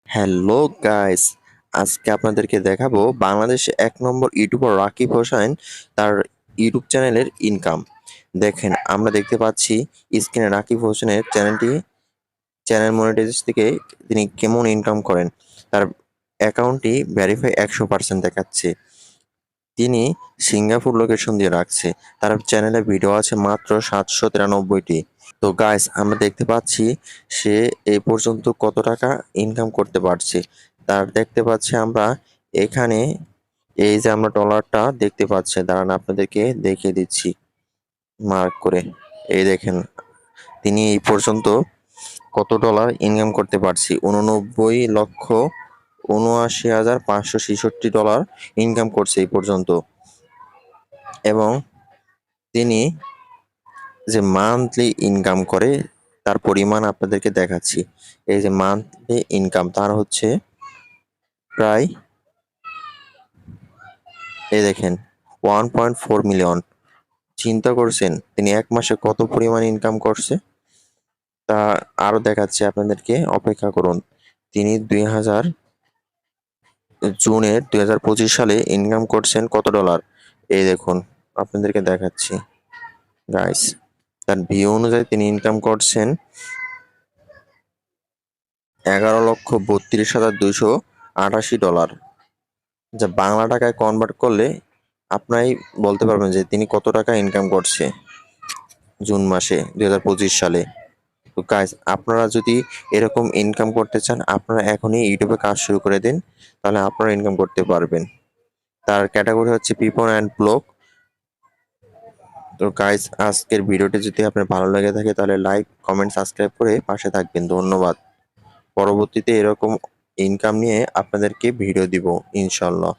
Hello guys, আজকে আপনাদেরকে দেখাবো বাংলাদেশে ১ নম্বর ইউটিউবার রাকিব হোসাইন তার ইউটিউব চ্যানেলের ইনকাম। দেখেন, আমরা দেখতে পাচ্ছি স্ক্রিনে রাকিব হোসেনের চ্যানেল মনিটাইজেশন থেকে তিনি কেমন ইনকাম করেন। তার অ্যাকাউন্টটি ভেরিফাই ১০০% দেখাচ্ছে। তিনি সিঙ্গাপুর লোকেশন দিয়ে রাখছে। তার চ্যানেলে ভিডিও আছে মাত্র ৭৯৩টি। তো গাইস, আমরা দেখতে পাচ্ছি সে এই পর্যন্ত কত টাকা ইনকাম করতে পারছে। তার দেখতে পাচ্ছি আমরা এখানে, এই যে আমরা ডলারটা দেখতে পাচ্ছি, দাঁড়ান আপনাদেরকে দেখিয়ে দিচ্ছি মার্ক করে। এই দেখেন, তিনি এই পর্যন্ত কত ডলার ইনকাম করতে পারছি। 89,79,566 ডলার ইনকাম করছে এই পর্যন্ত। এবং তিনি যে মান্থলি ইনকাম করে তার পরিমাণ আপনাদেরকে দেখাচ্ছি। এই যে মান্থলি ইনকাম তার হচ্ছে প্রায়, এই দেখেন, 1.4 মিলিয়ন। চিন্তা করছেন তিনি এক মাসে কত পরিমাণ ইনকাম করছে? তা আরো দেখাচ্ছি আপনাদেরকে, অপেক্ষা করুন। তিনি জুনের 2025 সালে ইনকাম করছেন কত ডলার, এই দেখুন আপনাদেরকে দেখাচ্ছি গাইস। তার ভিউ অনুযায়ী তিনি ইনকাম করছেন 11,32,288 ডলার, যা বাংলা টাকায় কনভার্ট করলে আপনারাই বলতে পারবেন যে তিনি কত টাকা ইনকাম করছে জুন মাসে 2025 সালে। তো গাইস, আপনারা যদি এরকম ইনকাম করতে চান, আপনারা এখনই ইউটিউবে কাজ শুরু করে দিন, তাহলে আপনারা ইনকাম করতে পারবেন। তার ক্যাটাগরি হচ্ছে পিপল অ্যান্ড ব্লগ। তো গাইস, আজকের ভিডিওটি যদি আপনার ভালো লেগে থাকে তাহলে লাইক, কমেন্ট, সাবস্ক্রাইব করে পাশে থাকবেন। ধন্যবাদ। পরবর্তীতে এরকম ইনকাম নিয়ে আপনাদেরকে ভিডিও দিব ইনশাল্লাহ।